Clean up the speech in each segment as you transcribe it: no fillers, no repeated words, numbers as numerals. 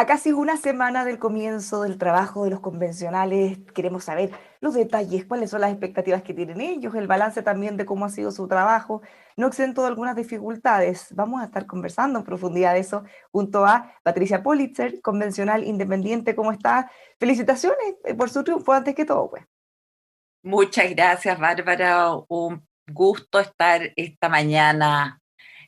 A casi una semana del comienzo del trabajo de los convencionales, queremos saber los detalles, cuáles son las expectativas que tienen ellos, el balance también de cómo ha sido su trabajo, no exento de algunas dificultades. Vamos a estar conversando en profundidad de eso junto a Patricia Pulitzer, convencional independiente. ¿Cómo está? Felicitaciones por su triunfo antes que todo, pues. Muchas gracias, Bárbara. Un gusto estar esta mañana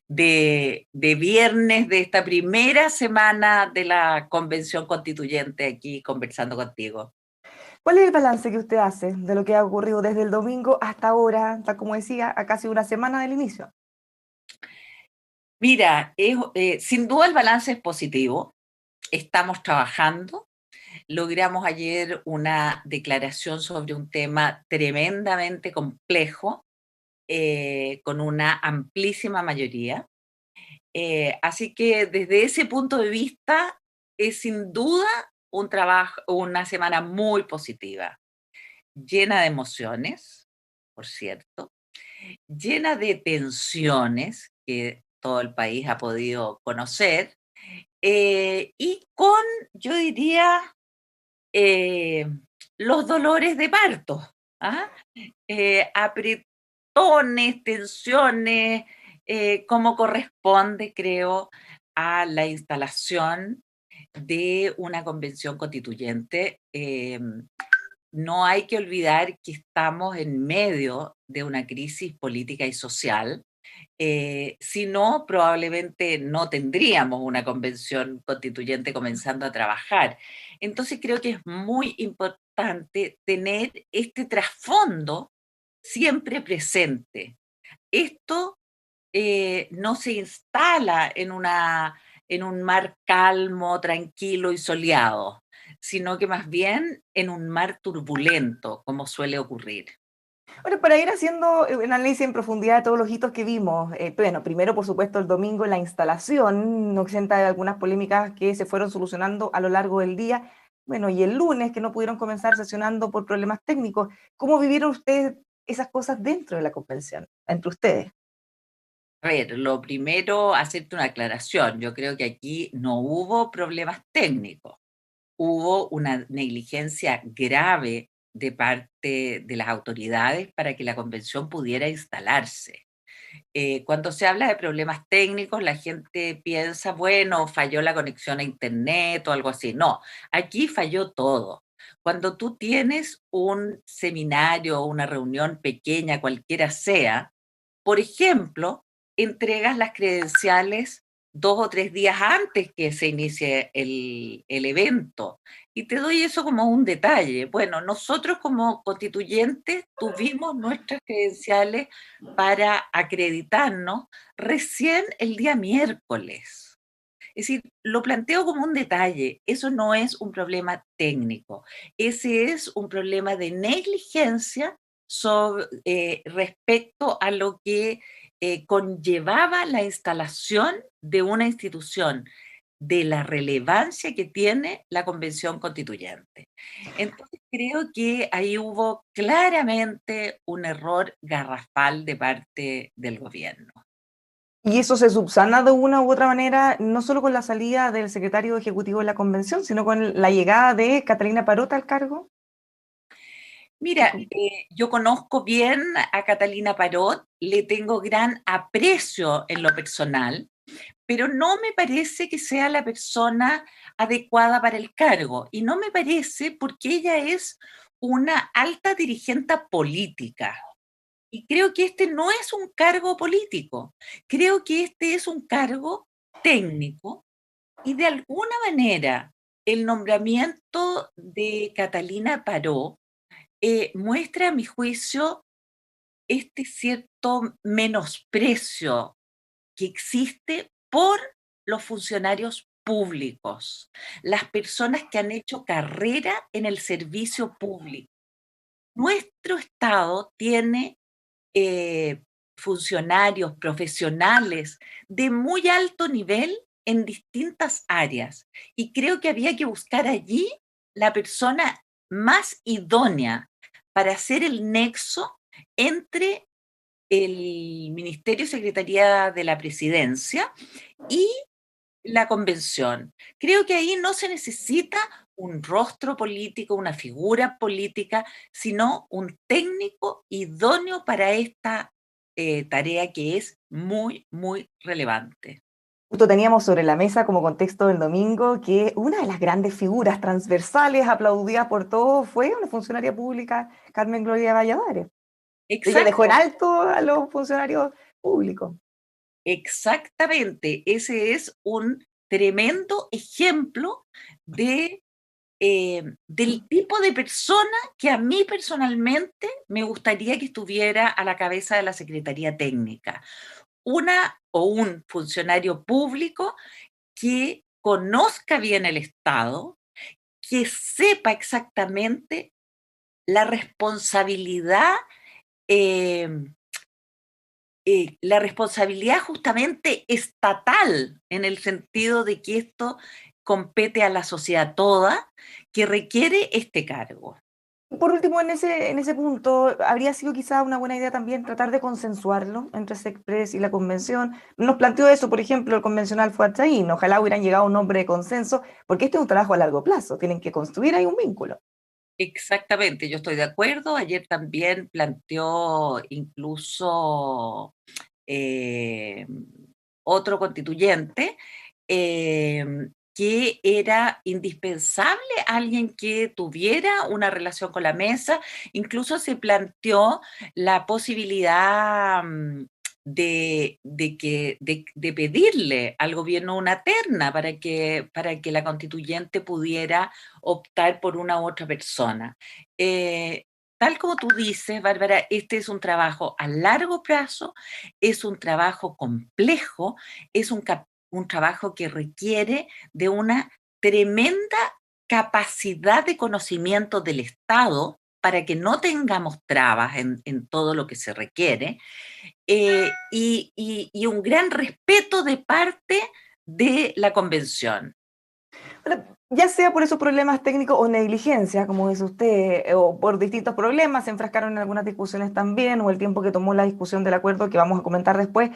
de viernes de esta primera semana de la Convención Constituyente aquí conversando contigo. ¿Cuál es el balance que usted hace de lo que ha ocurrido desde el domingo hasta ahora, tal como decía, a casi una semana del inicio? Mira, sin duda el balance es positivo. Estamos trabajando. Logramos ayer una declaración sobre un tema tremendamente complejo, con una amplísima mayoría. Así que desde ese punto de vista es sin duda un trabajo, una semana muy positiva, llena de emociones, por cierto, llena de tensiones que todo el país ha podido conocer, y con, yo diría, eh, los dolores de parto, ¿ah? Apretones, tensiones, como corresponde, creo, a la instalación de una convención constituyente. No hay que olvidar que estamos en medio de una crisis política y social. Si no, probablemente no tendríamos una convención constituyente comenzando a trabajar. Entonces creo que es muy importante tener este trasfondo siempre presente. Esto no se instala en un mar calmo, tranquilo y soleado, sino que más bien en un mar turbulento, como suele ocurrir. Bueno, para ir haciendo un análisis en profundidad de todos los hitos que vimos, bueno, primero, por supuesto, el domingo la instalación, no exenta de algunas polémicas que se fueron solucionando a lo largo del día. Bueno, y el lunes, que no pudieron comenzar sesionando por problemas técnicos. ¿Cómo vivieron ustedes esas cosas dentro de la convención, entre ustedes? A ver, lo primero, hacerte una aclaración. Yo creo que aquí no hubo problemas técnicos. Hubo una negligencia grave de parte de las autoridades para que la convención pudiera instalarse. Cuando se habla de problemas técnicos, la gente piensa, bueno, falló la conexión a Internet o algo así. No, aquí falló todo. Cuando tú tienes un seminario o una reunión pequeña, cualquiera sea, por ejemplo, entregas las credenciales 2 o 3 días antes que se inicie el evento. Y te doy eso como un detalle. Bueno, nosotros como constituyentes tuvimos nuestras credenciales para acreditarnos recién el día miércoles. Es decir, lo planteo como un detalle. Eso no es un problema técnico. Ese es un problema de negligencia respecto a lo que conllevaba la instalación de una institución de la relevancia que tiene la Convención Constituyente. Entonces creo que ahí hubo claramente un error garrafal de parte del gobierno. Y eso se subsana de una u otra manera, no solo con la salida del secretario ejecutivo de la convención, sino con la llegada de Catalina Parota al cargo. Mira, yo conozco bien a Catalina Parot, le tengo gran aprecio en lo personal, pero no me parece que sea la persona adecuada para el cargo. Y no me parece porque ella es una alta dirigente política. Y creo que este no es un cargo político, creo que este es un cargo técnico y de alguna manera el nombramiento de Catalina Paró muestra, a mi juicio, este cierto menosprecio que existe por los funcionarios públicos, las personas que han hecho carrera en el servicio público. Nuestro Estado tiene eh, funcionarios, profesionales de muy alto nivel en distintas áreas. Y creo que había que buscar allí la persona más idónea para hacer el nexo entre el Ministerio y Secretaría de la Presidencia y la convención. Creo que ahí no se necesita un rostro político, una figura política, sino un técnico idóneo para esta tarea que es muy, muy relevante. Justo teníamos sobre la mesa como contexto del domingo que una de las grandes figuras transversales aplaudidas por todos fue una funcionaria pública, Carmen Gloria Valladares. Ella dejó en Exacto, alto a los funcionarios públicos. exactamente. Ese es un tremendo ejemplo de del tipo de persona que a mí personalmente me gustaría que estuviera a la cabeza de la Secretaría Técnica. Una o un funcionario público que conozca bien el Estado, que sepa exactamente la responsabilidad, eh, la responsabilidad justamente estatal, en el sentido de que esto compete a la sociedad toda, que requiere este cargo. Por último, en ese punto, habría sido quizá una buena idea también tratar de consensuarlo entre SECPRES y la convención. Nos planteó eso, por ejemplo, el convencional fue Achaín. Ojalá hubieran llegado a un nombre de consenso, porque este es un trabajo a largo plazo. Tienen que construir ahí un vínculo. Exactamente, yo estoy de acuerdo. Ayer también planteó incluso eh, otro constituyente que era indispensable alguien que tuviera una relación con la mesa. Incluso se planteó la posibilidad de pedirle al gobierno una terna para que la constituyente pudiera optar por una u otra persona. Eh, Tal como tú dices, Bárbara, este es un trabajo a largo plazo, es un trabajo complejo, es un trabajo que requiere de una tremenda capacidad de conocimiento del Estado para que no tengamos trabas en todo lo que se requiere, y un gran respeto de parte de la convención. Bueno, ya sea por esos problemas técnicos o negligencia, como dice usted, o por distintos problemas, se enfrascaron en algunas discusiones también, o el tiempo que tomó la discusión del acuerdo que vamos a comentar después.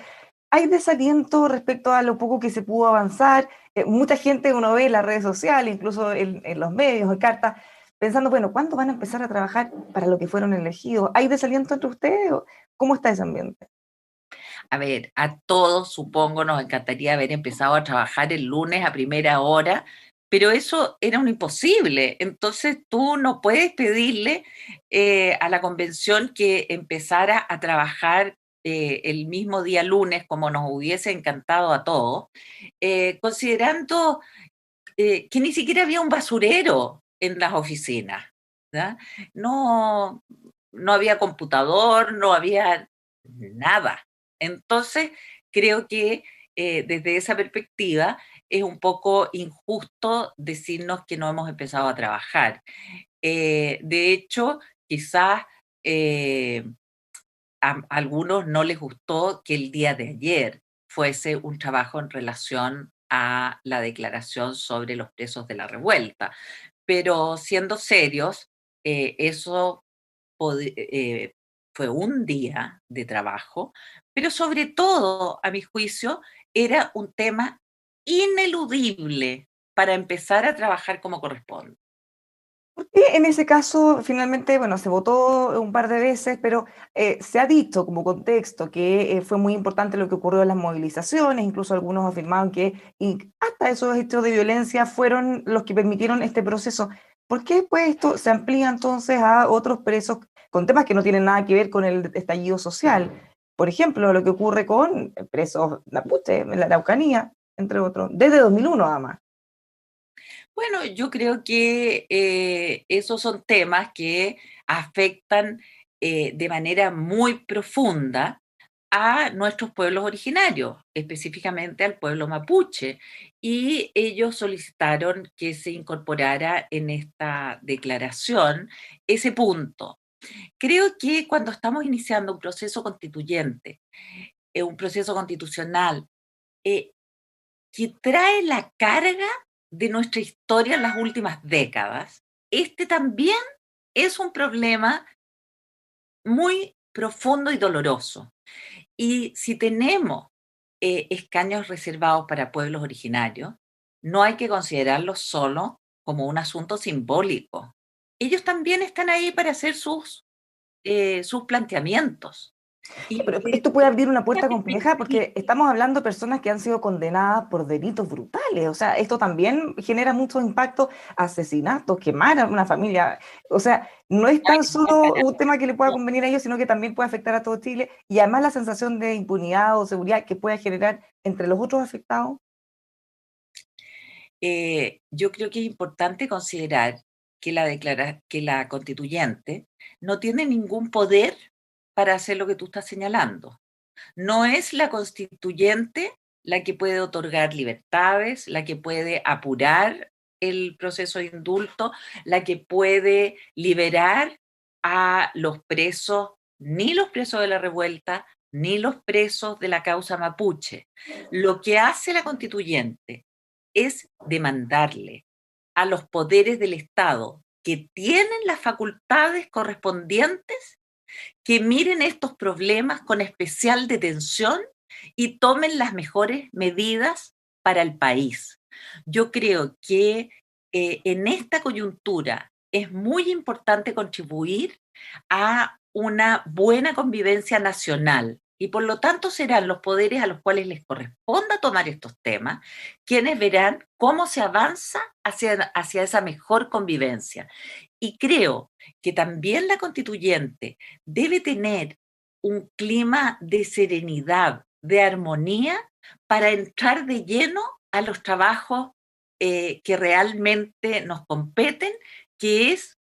Hay desaliento respecto a lo poco que se pudo avanzar. Mucha gente uno ve en las redes sociales, incluso en los medios, en cartas, pensando, bueno, ¿cuándo van a empezar a trabajar para lo que fueron elegidos? ¿Hay desaliento entre ustedes? ¿Cómo está ese ambiente? A ver, a todos supongo nos encantaría haber empezado a trabajar el lunes a primera hora, pero eso era un imposible. Entonces tú no puedes pedirle a la convención que empezara a trabajar el mismo día lunes, como nos hubiese encantado a todos, considerando que ni siquiera había un basurero en las oficinas, ¿ya? No, no había computador, no había nada. Entonces, creo que desde esa perspectiva es un poco injusto decirnos que no hemos empezado a trabajar. De hecho, quizás eh, a algunos no les gustó que el día de ayer fuese un trabajo en relación a la declaración sobre los presos de la revuelta. Pero siendo serios, eso fue un día de trabajo, pero sobre todo, a mi juicio, era un tema ineludible para empezar a trabajar como corresponde. Y en ese caso, finalmente, bueno, se votó un par de veces, pero se ha dicho como contexto que fue muy importante lo que ocurrió en las movilizaciones, incluso algunos afirmaron que hasta esos hechos de violencia fueron los que permitieron este proceso. ¿Por qué después esto se amplía entonces a otros presos con temas que no tienen nada que ver con el estallido social? Por ejemplo, lo que ocurre con presos mapuche en la Araucanía, entre otros, desde 2001 además. Bueno, yo creo que esos son temas que afectan de manera muy profunda a nuestros pueblos originarios, específicamente al pueblo mapuche, y ellos solicitaron que se incorporara en esta declaración ese punto. Creo que cuando estamos iniciando un proceso constituyente, un proceso constitucional, eh, que trae la carga de nuestra historia en las últimas décadas, este también es un problema muy profundo y doloroso. Y si tenemos escaños reservados para pueblos originarios, no hay que considerarlos solo como un asunto simbólico. Ellos también están ahí para hacer sus planteamientos. Ya, Y pero esto puede abrir una puerta compleja definitivamente, porque estamos hablando de personas que han sido condenadas por delitos brutales. O sea, esto también genera mucho impacto, asesinatos, quemar a una familia. O sea, no es tan solo un tema que le pueda convenir a ellos, sino que también puede afectar a todo Chile. Y además la sensación de impunidad o seguridad que puede generar entre los otros afectados. yo creo que es importante considerar que la constituyente no tiene ningún poder para hacer lo que tú estás señalando. No es la constituyente la que puede otorgar libertades, la que puede apurar el proceso de indulto, la que puede liberar a los presos, ni los presos de la revuelta, ni los presos de la causa mapuche. Lo que hace la constituyente es demandarle a los poderes del Estado que tienen las facultades correspondientes que miren estos problemas con especial detención y tomen las mejores medidas para el país. Yo creo que en esta coyuntura es muy importante contribuir a una buena convivencia nacional y por lo tanto serán los poderes a los cuales les corresponda tomar estos temas quienes verán cómo se avanza hacia esa mejor convivencia. Y creo que también la constituyente debe tener un clima de serenidad, de armonía, para entrar de lleno a los trabajos que realmente nos competen, que es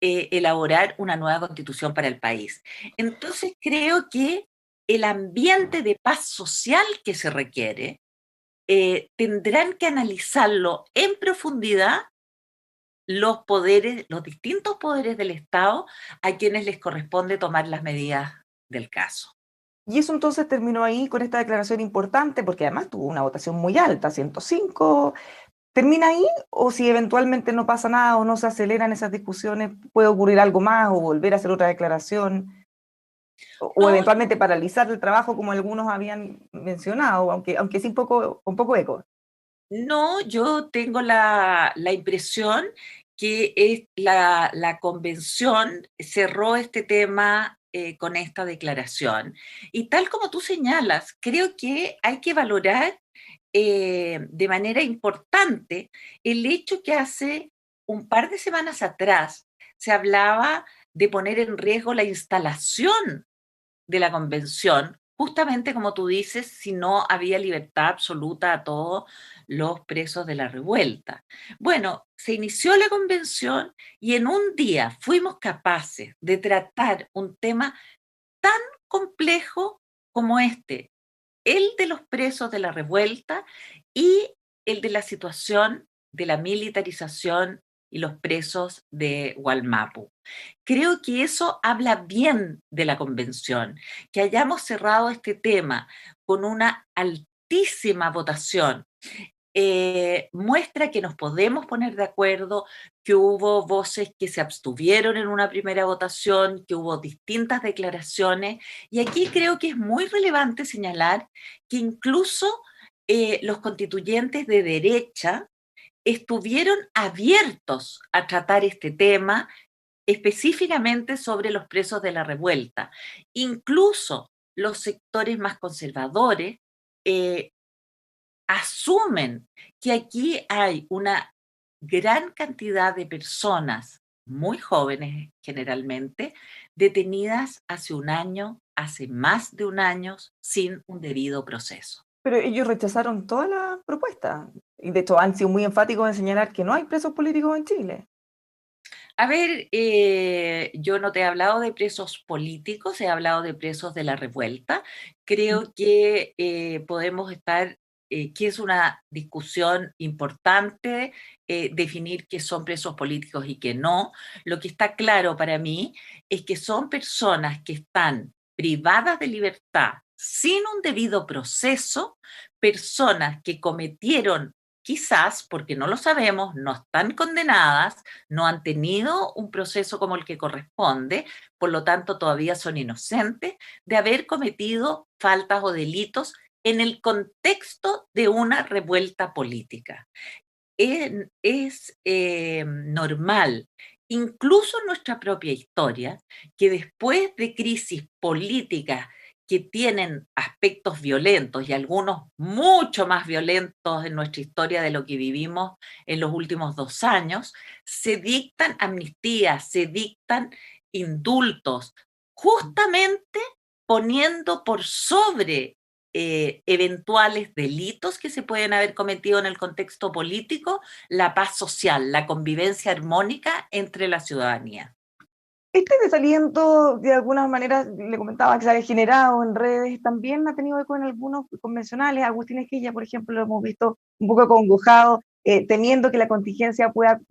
elaborar una nueva constitución para el país. Entonces creo que el ambiente de paz social que se requiere tendrán que analizarlo en profundidad los poderes, los distintos poderes del Estado a quienes les corresponde tomar las medidas del caso. Y eso entonces terminó ahí con esta declaración importante, porque además tuvo una votación muy alta, 105. ¿Termina ahí o si eventualmente no pasa nada o no se aceleran esas discusiones, puede ocurrir algo más o volver a hacer otra declaración o No, eventualmente paralizar el trabajo como algunos habían mencionado, aunque sí un poco eco? no, yo tengo la impresión que la convención cerró este tema con esta declaración. Y tal como tú señalas, creo que hay que valorar de manera importante el hecho que hace un par de semanas atrás se hablaba de poner en riesgo la instalación de la convención, justamente como tú dices, si no había libertad absoluta a todos los presos de la revuelta. Bueno, se inició la convención y en un día fuimos capaces de tratar un tema tan complejo como este, el de los presos de la revuelta y el de la situación de la militarización y los presos de Gualmapu. Creo que eso habla bien de la convención, que hayamos cerrado este tema con una altísima votación. Muestra que nos podemos poner de acuerdo, que hubo voces que se abstuvieron en una primera votación, que hubo distintas declaraciones, y aquí creo que es muy relevante señalar que incluso los constituyentes de derecha estuvieron abiertos a tratar este tema específicamente sobre los presos de la revuelta. Incluso los sectores más conservadores eh, asumen que aquí hay una gran cantidad de personas, muy jóvenes generalmente, detenidas hace un año, hace más de un año, sin un debido proceso. Pero ellos rechazaron toda la propuesta y de hecho han sido muy enfáticos en señalar que no hay presos políticos en Chile. A ver, yo no te he hablado de presos políticos, he hablado de presos de la revuelta. Creo que podemos estar, que es una discusión importante, definir qué son presos políticos y qué no. Lo que está claro para mí es que son personas que están privadas de libertad sin un debido proceso, personas que cometieron, quizás, porque no lo sabemos, no están condenadas, no han tenido un proceso como el que corresponde, por lo tanto todavía son inocentes de haber cometido faltas o delitos en el contexto de una revuelta política. Es normal, incluso en nuestra propia historia, que después de crisis políticas que tienen aspectos violentos y algunos mucho más violentos en nuestra historia de lo que vivimos en los últimos 2 años, se dictan amnistías, se dictan indultos, justamente poniendo por sobre eventuales delitos que se pueden haber cometido en el contexto político, la paz social, la convivencia armónica entre la ciudadanía. Este desaliento, de alguna manera, le comentaba que se ha generado en redes, también ha tenido eco en algunos convencionales. Agustín Esquella, por ejemplo, lo hemos visto un poco acongojado, temiendo que la contingencia pueda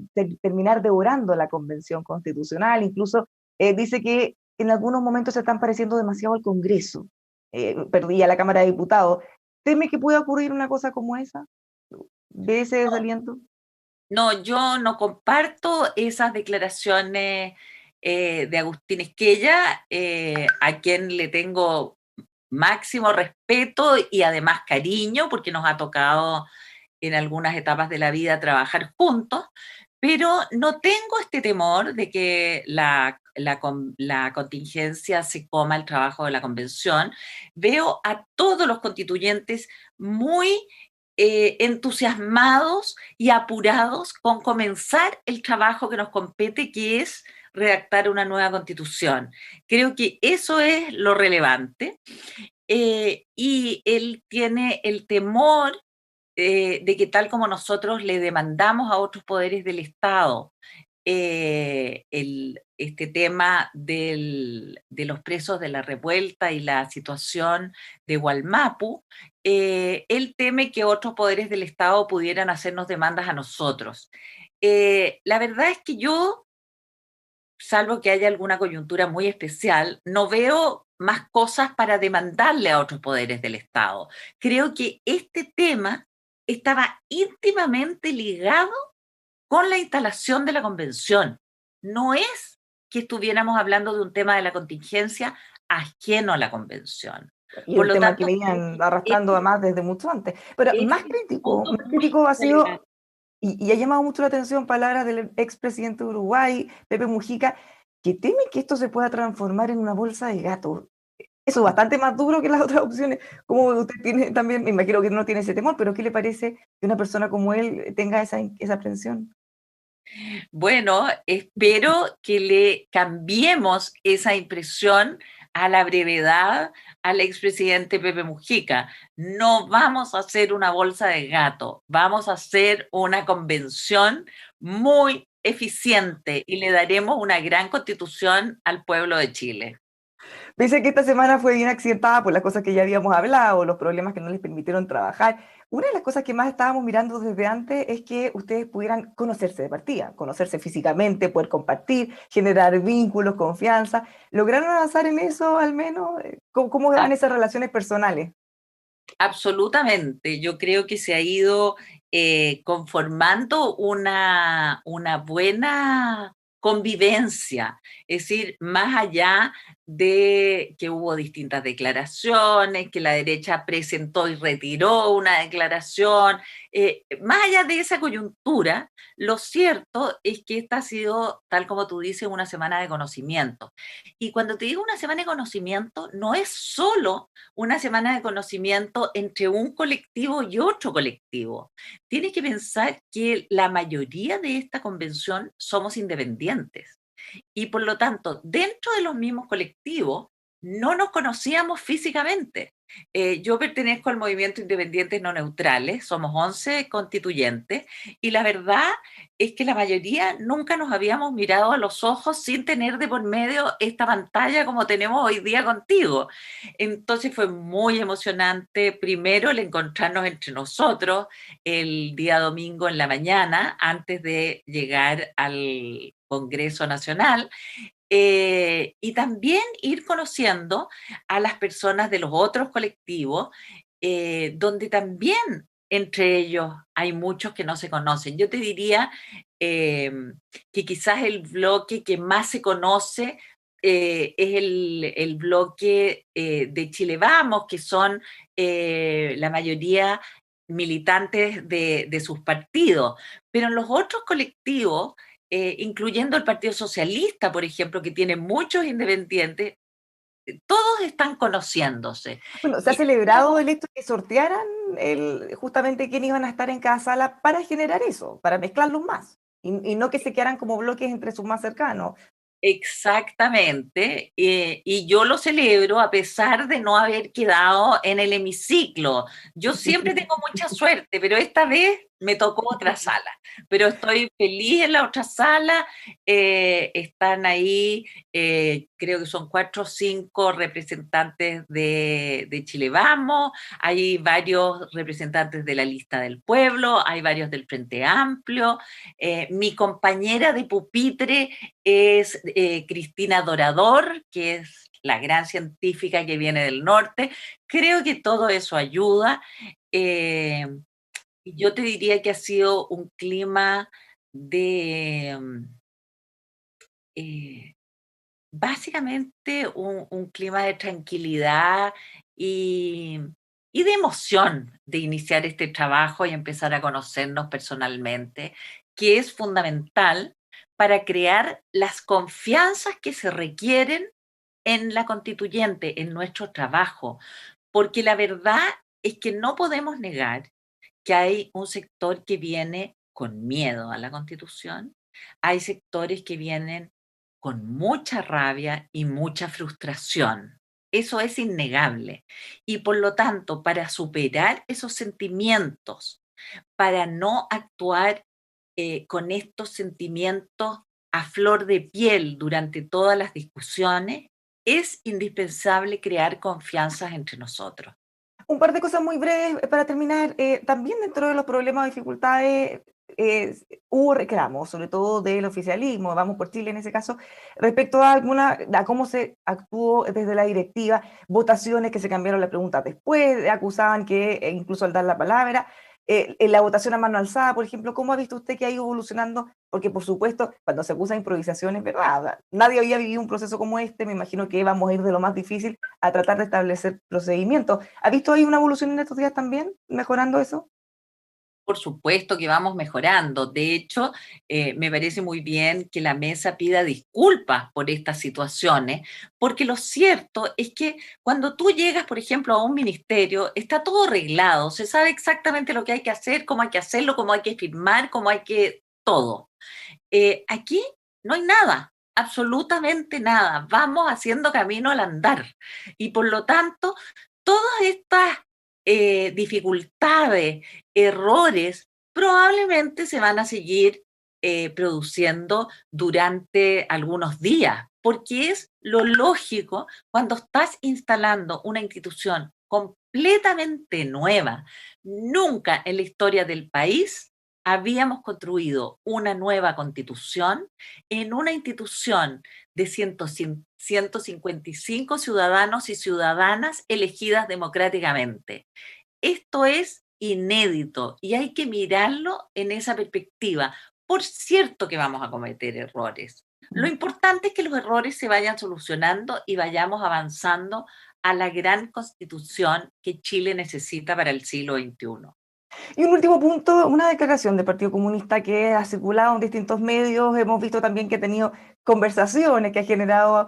terminar devorando la convención constitucional. Incluso dice que en algunos momentos se están pareciendo demasiado al Congreso, perdí a la Cámara de Diputados. ¿Teme que pueda ocurrir una cosa como esa? ¿Ve ese desaliento? No, yo no comparto esas declaraciones de Agustín Esquella, a quien le tengo máximo respeto y además cariño, porque nos ha tocado en algunas etapas de la vida trabajar juntos, pero no tengo este temor de que la contingencia se coma el trabajo de la convención. Veo a todos los constituyentes muy entusiasmados y apurados con comenzar el trabajo que nos compete, que es redactar una nueva constitución. Creo que eso es lo relevante. Y él tiene el temor de que tal como nosotros le demandamos a otros poderes del Estado este tema de los presos de la revuelta y la situación de Gualmapu, él teme que otros poderes del Estado pudieran hacernos demandas a nosotros. La verdad es que yo, salvo que haya alguna coyuntura muy especial, no veo más cosas para demandarle a otros poderes del Estado. Creo que este tema estaba íntimamente ligado con la instalación de la convención. No es que estuviéramos hablando de un tema de la contingencia ajeno a la convención. Y Por el lo tema que tanto, venían es, arrastrando además desde mucho antes. Pero es un punto más muy crítico ha relevante. sido, y ha llamado mucho la atención palabras del expresidente de Uruguay, Pepe Mujica, que teme que esto se pueda transformar en una bolsa de gato. Eso es bastante más duro que las otras opciones. Como usted tiene también, me imagino que no tiene ese temor, pero ¿qué le parece que una persona como él tenga esa aprensión? Bueno, espero que le cambiemos esa impresión a la brevedad al expresidente Pepe Mujica. No vamos a hacer una bolsa de gato, vamos a hacer una convención muy eficiente y le daremos una gran constitución al pueblo de Chile. Dice que esta semana fue bien accidentada por las cosas que ya habíamos hablado, los problemas que no les permitieron trabajar. Una de las cosas que más estábamos mirando desde antes es que ustedes pudieran conocerse de partida, conocerse físicamente, poder compartir, generar vínculos, confianza. ¿Lograron avanzar en eso al menos? ¿Cómo van esas relaciones personales? Absolutamente. Yo creo que se ha ido conformando una buena convivencia. Es decir, más allá de que hubo distintas declaraciones, que la derecha presentó y retiró una declaración, más allá de esa coyuntura, lo cierto es que esta ha sido, tal como tú dices, una semana de conocimiento. Y cuando te digo una semana de conocimiento, no es solo una semana de conocimiento entre un colectivo y otro colectivo. Tienes que pensar que la mayoría de esta convención somos independientes y por lo tanto, dentro de los mismos colectivos, no nos conocíamos físicamente. Yo pertenezco al movimiento Independientes No Neutrales, somos 11 constituyentes, y la verdad es que la mayoría nunca nos habíamos mirado a los ojos sin tener de por medio esta pantalla como tenemos hoy día contigo. Entonces fue muy emocionante, primero, el encontrarnos entre nosotros el día domingo en la mañana, antes de llegar al Congreso Nacional, y también ir conociendo a las personas de los otros colectivos, donde también entre ellos hay muchos que no se conocen. Yo te diría que quizás el bloque que más se conoce es el bloque de Chile Vamos, que son la mayoría militantes de sus partidos, pero en los otros colectivos, incluyendo el Partido Socialista, por ejemplo, que tiene muchos independientes, todos están conociéndose. Bueno, se ha Y celebrado el hecho de que sortearan justamente quién iban a estar en cada sala para generar eso, para mezclarlos más, y no que se quedaran como bloques entre sus más cercanos. exactamente, y yo lo celebro a pesar de no haber quedado en el hemiciclo. Yo siempre tengo mucha suerte, pero esta vez me tocó otra sala. Pero estoy feliz en la otra sala. Están ahí, creo que son 4 o 5 representantes de Chile Vamos, hay varios representantes de la Lista del Pueblo, hay varios del Frente Amplio. Mi compañera de pupitre es Cristina Dorador, que es la gran científica que viene del norte. Creo que todo eso ayuda. Eh, y yo te diría que ha sido un clima de, eh, básicamente un clima de tranquilidad y, y de emoción de iniciar este trabajo y empezar a conocernos personalmente, que es fundamental para crear las confianzas que se requieren en la constituyente, en nuestro trabajo, porque la verdad es que no podemos negar que hay un sector que viene con miedo a la Constitución, hay sectores que vienen con mucha rabia y mucha frustración. Eso es innegable. Y por lo tanto, para superar esos sentimientos, para no actuar con estos sentimientos a flor de piel durante todas las discusiones, es indispensable crear confianzas entre nosotros. Un par de cosas muy breves para terminar. También dentro de los problemas o dificultades hubo reclamos, sobre todo del oficialismo, Vamos por Chile en ese caso, respecto a cómo se actuó desde la directiva, votaciones que se cambiaron la pregunta después, acusaban que incluso al dar la palabra, en la votación a mano alzada, por ejemplo, ¿cómo ha visto usted que ha ido evolucionando? Porque, por supuesto, cuando se acusa de improvisación, es verdad, nadie había vivido un proceso como este, me imagino que vamos a ir de lo más difícil a tratar de establecer procedimientos. ¿Ha visto ahí una evolución en estos días también, mejorando eso? Por supuesto que vamos mejorando. De hecho, me parece muy bien que la mesa pida disculpas por estas situaciones, porque lo cierto es que cuando tú llegas, por ejemplo, a un ministerio, está todo arreglado, se sabe exactamente lo que hay que hacer, cómo hay que hacerlo, cómo hay que firmar, cómo hay que todo. Aquí no hay nada, absolutamente nada. Vamos haciendo camino al andar. Y por lo tanto, todas estas dificultades, errores, probablemente se van a seguir produciendo durante algunos días, porque es lo lógico cuando estás instalando una institución completamente nueva. Nunca en la historia del país habíamos construido una nueva constitución en una institución de 155 ciudadanos y ciudadanas elegidas democráticamente. Esto es inédito y hay que mirarlo en esa perspectiva. Por cierto que vamos a cometer errores. Lo importante es que los errores se vayan solucionando y vayamos avanzando a la gran constitución que Chile necesita para el siglo XXI. Y un último punto, una declaración del Partido Comunista que ha circulado en distintos medios, hemos visto también que ha tenido conversaciones, que ha generado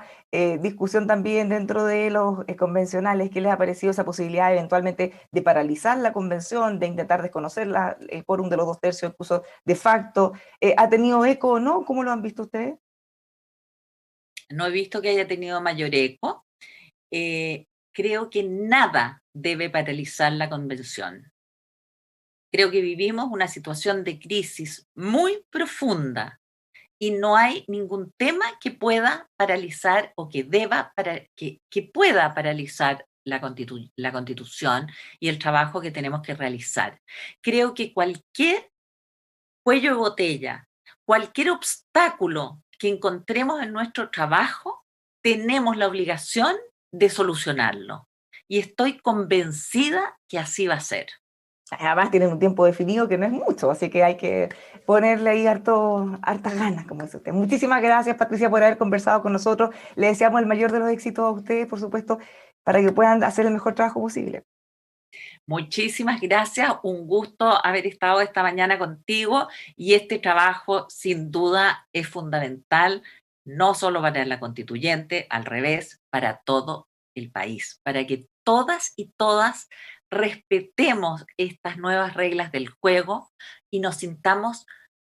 discusión también dentro de los convencionales. ¿Qué les ha parecido esa posibilidad eventualmente de paralizar la convención, de intentar desconocer el quórum de los 2/3, incluso de facto? ¿Ha tenido eco o no? ¿Cómo lo han visto ustedes? No he visto que haya tenido mayor eco. Creo que nada debe paralizar la convención. Creo que vivimos una situación de crisis muy profunda y no hay ningún tema que pueda paralizar o que pueda paralizar la constitución y el trabajo que tenemos que realizar. Creo que cualquier cuello de botella, cualquier obstáculo que encontremos en nuestro trabajo, tenemos la obligación de solucionarlo. Y estoy convencida que así va a ser. Además tienen un tiempo definido que no es mucho, así que hay que ponerle ahí hartas ganas, como dice usted. Muchísimas gracias, Patricia, por haber conversado con nosotros. Le deseamos el mayor de los éxitos a ustedes, por supuesto, para que puedan hacer el mejor trabajo posible. Muchísimas gracias, un gusto haber estado esta mañana contigo y este trabajo sin duda es fundamental, no solo para la constituyente, al revés, para todo el país, para que todas y todas respetemos estas nuevas reglas del juego y nos sintamos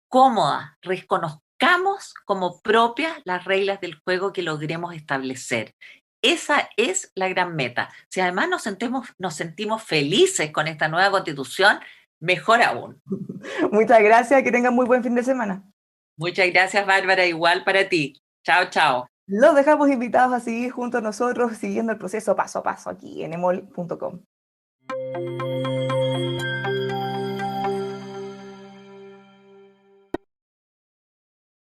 cómodas, reconozcamos como propias las reglas del juego que logremos establecer. Esa es la gran meta. Si además nos sentimos felices con esta nueva constitución, mejor aún. Muchas gracias, que tengan muy buen fin de semana. Muchas gracias, Bárbara, igual para ti. Chao, chao. Los dejamos invitados a seguir junto a nosotros, siguiendo el proceso paso a paso aquí en emol.com.